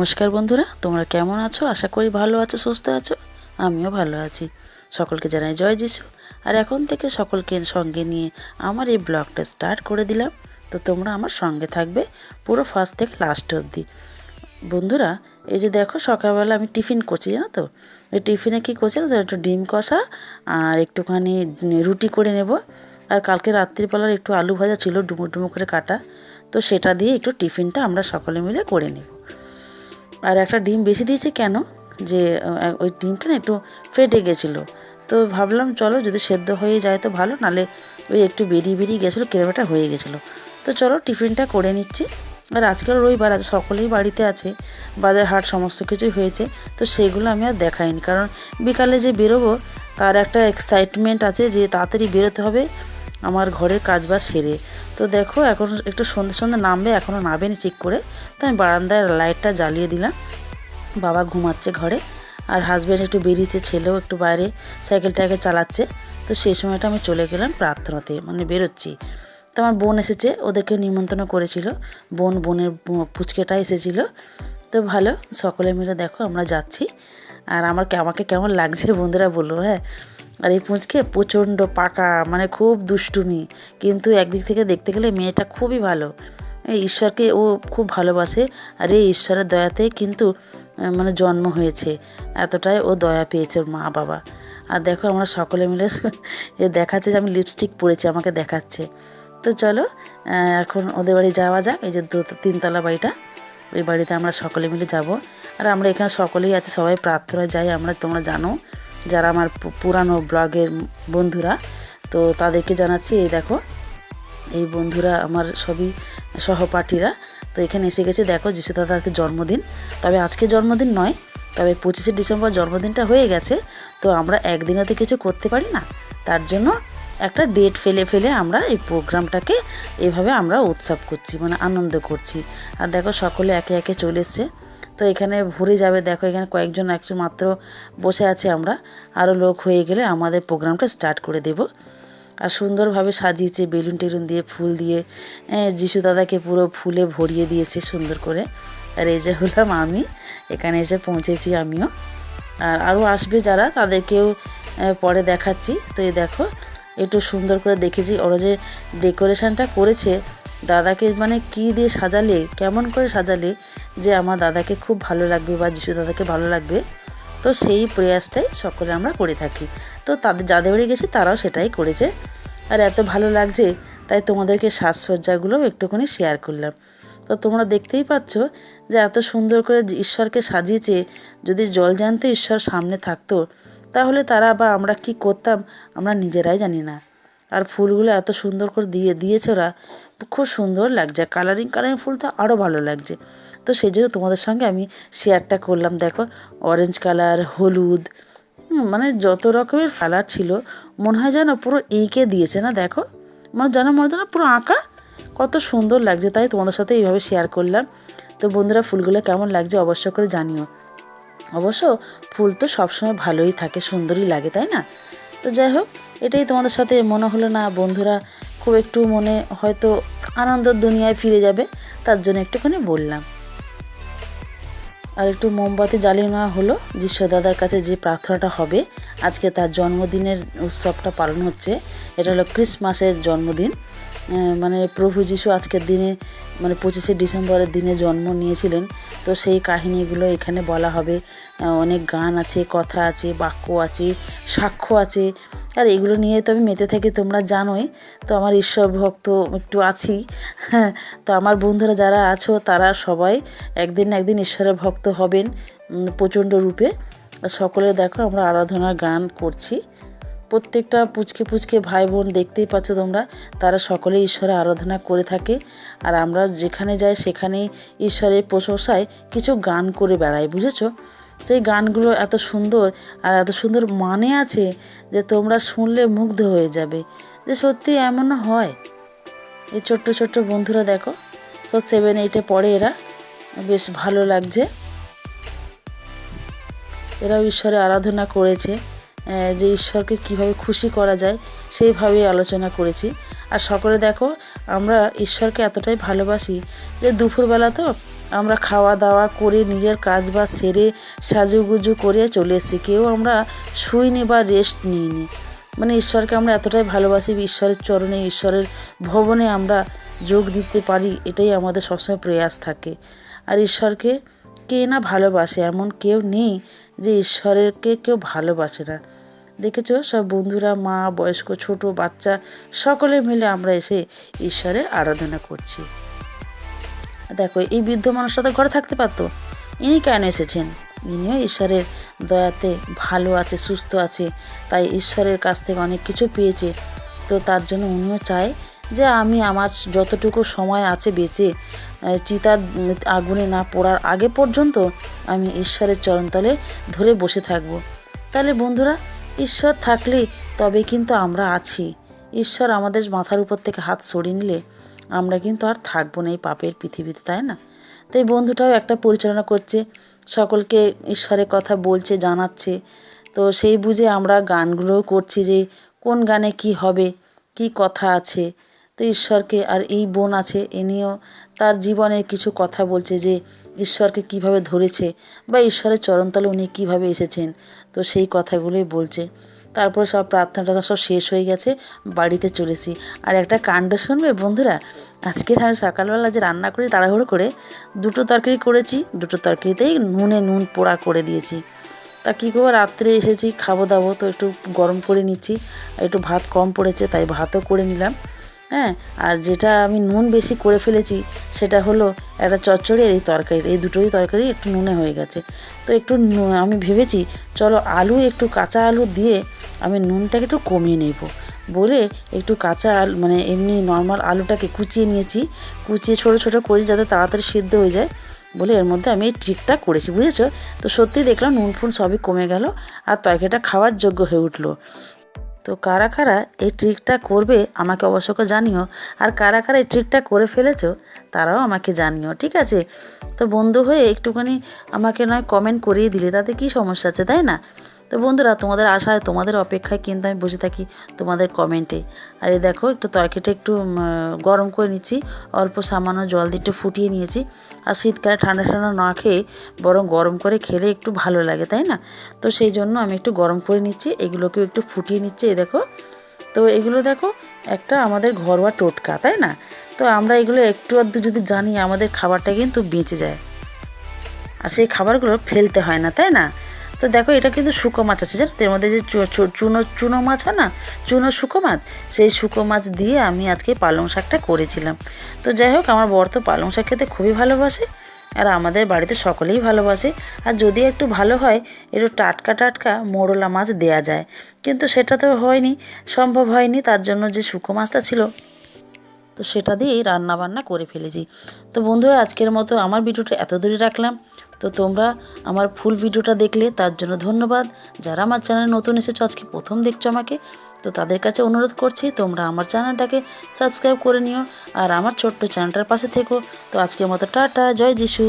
নমস্কার বন্ধুরা, তোমরা কেমন আছো? আশা করি ভালো আছো, সুস্থ আছো। আমিও ভালো আছি। সকলকে জানাই জয় যিশু। আর এখন থেকে সকলকে সঙ্গে নিয়ে আমার এই ব্লগটা স্টার্ট করে দিলাম। তো তোমরা আমার সঙ্গে থাকবে পুরো ফার্স্ট থেকে লাস্ট অবধি। বন্ধুরা, এই যে দেখো, সকালবেলা আমি টিফিন করছি, জানো তো। এই টিফিনে কী করছি তো, একটু ডিম কষা আর একটুখানি রুটি করে নেব। আর কালকে রাত্রিবেলার একটু আলু ভাজা ছিল, ডুমো ডুমো করে কাটা। তো সেটা দিয়ে একটু টিফিনটা আমরা সকলে মিলে করে নেব। আর একটা ডিম বেশি দিয়েছে কেন, যে ওই ডিমটা না একটু ফেটে গেছিলো। তো ভাবলাম চলো, যদি সেদ্ধ হয়ে যায় তো ভালো, নালে ওই একটু বেরিয়ে বেরিয়ে গেছিলো, কেরমটা হয়ে গেছিলো। তো চলো টিফিনটা করে নিচ্ছি। আর আজকাল রবিবার আছে, সকলেই বাড়িতে আছে, বাজার হাট সমস্ত কিছুই হয়েছে। তো সেইগুলো আমি আর দেখাইনি, কারণ বিকালে যে বেরোবো তার একটা এক্সাইটমেন্ট আছে যে তাড়াতাড়ি বেরোতে হবে আমার ঘরের কাজবাজ সেরে। তো দেখো, এখন একটু সন্ধ্যে সন্ধ্যে নামবে, এখনও নামেনি ঠিক করে। তো আমি বারান্দায় লাইটটা জ্বালিয়ে দিলাম। বাবা ঘুমাচ্ছে ঘরে, আর হাজব্যান্ড একটু বেরিয়েছে, ছেলেও একটু বাইরে সাইকেল টাইকেল চালাচ্ছে। তো সেই সময়টা আমি চলে গেলাম প্রার্থনাতে, মানে বেরোচ্ছি। তো আমার বোন এসেছে, ওদেরকে নিমন্ত্রণ করেছিল, বোনের পুচকেটা এসেছিল। তো ভালো, সকলে মিলে দেখো আমরা যাচ্ছি। আর আমাকে কেমন লাগছে বন্ধুরা বললো, হ্যাঁ। আর এই পুঁচকে প্রচণ্ড পাকা, মানে খুব দুষ্টুমি, কিন্তু একদিক থেকে দেখতে গেলে মেয়েটা খুবই ভালো। এই ঈশ্বরকে ও খুব ভালোবাসে, আর এই ঈশ্বরের দয়াতেই কিন্তু মানে জন্ম হয়েছে, এতটাই ও দয়া পেয়েছে ওর মা বাবা। আর দেখো আমরা সকলে মিলে এ দেখাচ্ছে যে আমি লিপস্টিক পরেছি, আমাকে দেখাচ্ছে। তো চলো এখন ওদের বাড়ি যাওয়া যাক। এই যে তিনতলা বাড়িটা, ওই বাড়িতে আমরা সকলে মিলে যাব। আর আমরা এখানে সকলেই আছে, সবাই প্রার্থনা যাই আমরা, তোমরা জানো যারা আমার পুরানো ব্লগের বন্ধুরা, তো তাদেরকে জানাচ্ছি। এই দেখো, এই বন্ধুরা আমার সবই সহপাঠীরা। তো এখানে এসে গেছে, দেখো যিশু দাদাকে জন্মদিন। তবে আজকে জন্মদিন নয়, তবে 25শে ডিসেম্বর জন্মদিনটা হয়ে গেছে। তো আমরা একদিনে তো কিছু করতে পারি না, তার জন্য একটা ডেট ফেলে আমরা এই প্রোগ্রামটাকে এইভাবে আমরা উৎসব করছি, মানে আনন্দ করছি। আর দেখো সকলে একে একে চলে এসছে। তো এখানে ভরে যাবে, দেখো এখানে কয়েকজন একজন মাত্র বসে আছে, আমরা আরও লোক হয়ে গেলে আমাদের প্রোগ্রামটা স্টার্ট করে দেব। আর সুন্দরভাবে সাজিয়েছে বেলুন টেলুন দিয়ে, ফুল দিয়ে, যিশু দাদাকে পুরো ফুলে ভরিয়ে দিয়েছে সুন্দর করে। আর এই যে হলাম আমি, এখানে এসে পৌঁছেছি আমিও। আর আরও আসবে যারা, তাদেরকেও পরে দেখাচ্ছি। তো এই দেখো, একটু সুন্দর করে দেখেছি ওরা যে ডেকোরেশনটা করেছে দাদাকে, মানে কি দিয়ে সাজালে, কেমন করে সাজালে যে আমার দাদাকে খুব ভালো লাগবে বা যিশু দাদাকে ভালো লাগবে। তো সেই প্রয়াসটাই সকলে আমরা করে থাকি। তো তাদের যাদের বাড়ি গেছি তারাও সেটাই করেছে। আর এত ভালো লাগছে, তাই তোমাদেরকে সাজসজ্জাগুলোও একটুখানি শেয়ার করলাম। তো তোমরা দেখতেই পাচ্ছ যে এত সুন্দর করে ঈশ্বরকে সাজিয়েছে। যদি জলজ্যান্ত ঈশ্বর সামনে থাকতো তাহলে তারা বা আমরা কি করতাম আমরা নিজেরাই জানি না। আর ফুলগুলো এত সুন্দর করে দিয়েছে ওরা, খুব সুন্দর লাগছে। কালারিং ফুল তো আরও ভালো লাগছে। তো সেই জন্য তোমাদের সঙ্গে আমি শেয়ারটা করলাম। দেখো, অরেঞ্জ কালার, হলুদ, মানে যত রকমের কালার ছিল, মনে হয় যেন পুরো এঁকে দিয়েছে না, দেখো, মানে মনে যেন পুরো আঁকা, কত সুন্দর লাগছে। তাই তোমাদের সাথে এইভাবে শেয়ার করলাম। তো বন্ধুরা, ফুলগুলো কেমন লাগছে অবশ্য করে জানিও। অবশ্য ফুল তো সবসময় ভালোই থাকে, সুন্দরই লাগে, তাই না? তো যাই হোক, এটাই তোমাদের সাথে মনে হলো না বন্ধুরা, খুব একটু মনে হয়তো আনন্দের দুনিয়ায় ফিরে যাবে, তার জন্য একটুখানি বললাম। আর একটু মোমবাতি জ্বালিয়ে নেওয়া হলো যিশু দাদার কাছে, যে প্রার্থনাটা হবে আজকে, তার জন্মদিনের উৎসবটা পালন হচ্ছে। এটা হলো ক্রিসমাসের জন্মদিন, মানে প্রভু যিশু আজকের দিনে, মানে 25শে ডিসেম্বরের দিনে জন্ম নিয়েছিলেন। তো সেই কাহিনিগুলো এখানে বলা হবে। অনেক গান আছে, কথা আছে, বাক্য আছে, সাক্ষ্য আছে। আর এগুলো নিয়ে তো আমি মেতে থাকি, তোমরা জানোই। তো আমার ঈশ্বর ভক্ত একটু আছি, হ্যাঁ। তো আমার বন্ধুরা যারা আছো তারা সবাই একদিন না একদিন ঈশ্বরের ভক্ত হবেন প্রচণ্ড রূপে। সকলে দেখো আমরা আরাধনার গান করছি, প্রত্যেকটা পুচকে ভাই বোন দেখতেই পাচ্ছ তোমরা, তারা সকলে ঈশ্বরের আরাধনা করে থাকে। আর আমরা যেখানে যাই সেখানেই ঈশ্বরের প্রশংসায় কিছু গান করে বেড়াই, বুঝেছো? সেই গানগুলো এত সুন্দর, আর এত সুন্দর মানে আছে যে তোমরা শুনলে মুগ্ধ হয়ে যাবে যে সত্যি এমনও হয়। এই ছোট্ট ছোট্ট বন্ধুরা দেখো, সব 7-8-এ পড়ে এরা, বেশ ভালো লাগছে। এরাও ঈশ্বরের আরাধনা করেছে, যে ঈশ্বরকে কিভাবে খুশি করা যায় সেইভাবেই আলোচনা করেছি। আর সকলে দেখো, আমরা ঈশ্বরকে এতটাই ভালোবাসি যে দুপুরবেলা তো আমরা খাওয়া দাওয়া করে নিজের কাজ বাজ সেরে সাজুগুজু করে চলে এসেছি, কেউ আমরা শুইনি বা রেস্ট নিইনি। মানে ঈশ্বরকে আমরা এতটাই ভালোবাসি, ঈশ্বরের চরণে ঈশ্বরের ভবনে আমরা যোগ দিতে পারি, এটাই আমাদের সবসময় প্রয়াস থাকে। আর ঈশ্বরকে কে না ভালোবাসে, এমন কেউ নেই যে ঈশ্বরকে কেউ ভালোবাসে না। দেখেছো, সব বন্ধুরা, মা, বয়স্ক, ছোট, বাচ্চা সকলে মিলে আমরা এসে ঈশ্বরের আরাধনা করছি। দেখো, এই বৃদ্ধ মানুষটা তো ঘরে থাকতে পারতো, ইনি কেন এসেছেন? ইনিও ঈশ্বরের দয়াতে ভালো আছে, সুস্থ আছে, তাই ঈশ্বরের কাছ থেকে অনেক কিছু পেয়েছে। তো তার জন্য উনিও চায় যে আমি আমার যতটুকু সময় আছে বেঁচে, চিতার আগুনে না পড়ার আগে পর্যন্ত আমি ঈশ্বরের চরণতলে ধরে বসে থাকবো। তাহলে বন্ধুরা, ঈশ্বর থাকলে তবে কিন্তু আমরা আছি। ঈশ্বর আমাদের মাথার উপর থেকে হাত সরিয়ে নিলে আমরা কিন্তু আর থাকবো না এই পাপের পৃথিবীতে, তাই না? তাই বন্ধুটাও একটা পরিচালনা করছে, সকলকে ঈশ্বরের কথা বলছে, জানাচ্ছে। তো সেই বুঝে আমরা গানগুলোও করছি যে কোন গানে কি হবে, কি কথা আছে। তো ঈশ্বরকে, আর এই বোন আছে, এনেও তার জীবনের কিছু কথা বলছে যে ঈশ্বরকে কিভাবে ধরেছে বা ঈশ্বরের চরণতলে উনি কীভাবে এসেছেন। তো সেই কথাগুলোই বলছে। তারপর সব প্রার্থনাটা সব শেষ হয়ে গেছে, বাড়িতে চলেছি। আর একটা কাণ্ড শুনবে বন্ধুরা, আজকের আমি সকালবেলা যে রান্না করেছি তাড়াহুড়ো করে, দুটো তরকারি করেছি, দুটো তরকারিতেই নুন পোড়া করে দিয়েছি। তা কী করবো, রাত্রে এসেছি খাবো দাবো, তো একটু গরম করে নিচ্ছি। একটু ভাত কম পড়েছে তাই ভাতও করে নিলাম। হ্যাঁ, আর যেটা আমি নুন বেশি করে ফেলেছি সেটা হলো একটা চচ্চড়ি আর এই তরকারি, এই দুটোই তরকারি একটু নুনে হয়ে গেছে। তো একটু আমি ভেবেছি চলো একটু কাঁচা আলু দিয়ে আমি নুনটাকে একটু কমিয়ে নেব বলে একটু কাঁচা আলু, মানে এমনি নর্মাল আলুটাকে কুচিয়ে নিয়েছি, কুচিয়ে ছোটো ছোটো করি যাতে তাড়াতাড়ি সিদ্ধ হয়ে যায় বলে এর মধ্যে আমি এই ট্রিকটা করেছি, বুঝেছো? তো সত্যি দেখলাম নুন ফুন সবই কমে গেল আর তরকারিটা খাওয়ার যোগ্য হয়ে উঠলো। তো কারা কারা এই ট্রিকটা করবে আমাকে অবশ্য জানিও, আর কারা কারা এই ট্রিকটা করে ফেলেছো তারাও আমাকে জানিও, ঠিক আছে? তো বন্ধু হয়ে একটুখানি আমাকে নয় কমেন্ট করিয়ে দিলে তাতে কী সমস্যা আছে, তাই না? তো বন্ধুরা, তোমাদের আশায়, তোমাদের অপেক্ষায় কিন্তু আমি বসে থাকি তোমাদের কমেন্টে। আর এই দেখো, একটু তরকারিটা একটু গরম করে নিচ্ছি, অল্প সামান্য জল দিয়ে একটু ফুটিয়ে নিয়েছি। আর শীতকালে ঠান্ডা ঠান্ডা না খেয়ে বরং গরম করে খেলে একটু ভালো লাগে, তাই না? তো সেই জন্য আমি একটু গরম করে নিচ্ছি, এগুলোকেও একটু ফুটিয়ে নিচ্ছি। এই দেখো, তো এগুলো দেখো একটা আমাদের ঘরোয়া টোটকা, তাই না? তো আমরা এগুলো একটু আধটু যদি জানি, আমাদের খাবারটা কিন্তু বেঁচে যায় আর সেই খাবারগুলো ফেলতে হয় না, তাই না? তো দেখো, এটা কিন্তু শুকো মাছ আছে, জানো? এর মধ্যে যে চুনো মাছ হয় না, চুনো শুকো মাছ, সেই শুকো মাছ দিয়ে আমি আজকে পালং শাকটা করেছিলাম। তো যাই হোক, আমার বর তো পালং শাক খেতে খুবই ভালোবাসে, আর আমাদের বাড়িতে সকলেই ভালোবাসে। আর যদি একটু ভালো হয়, একটু টাটকা টাটকা মোরলা মাছ দেয়া যায়, কিন্তু সেটা তো সম্ভব হয়নি। তার জন্য যে শুকো মাছটা ছিল, তো সেটা দিয়েই রান্নাবান্না করে ফেলেছি। তো বন্ধুরা, আজকের মতো আমার ভিডিওটা এত দূরে রাখলাম। তো তোমরা আমার ফুল ভিডিওটা দেখলে তার জন্য ধন্যবাদ। যারা আমার চ্যানেলে নতুন এসেছো, আজকে প্রথম দেখছো আমাকে, তো তাদের কাছে অনুরোধ করছি তোমরা আমার চ্যানেলটাকে সাবস্ক্রাইব করে নিও আর আমার ছোট্ট চ্যানেলটার পাশে থেকো। তো আজকের মতো টাটা, জয় যিশু।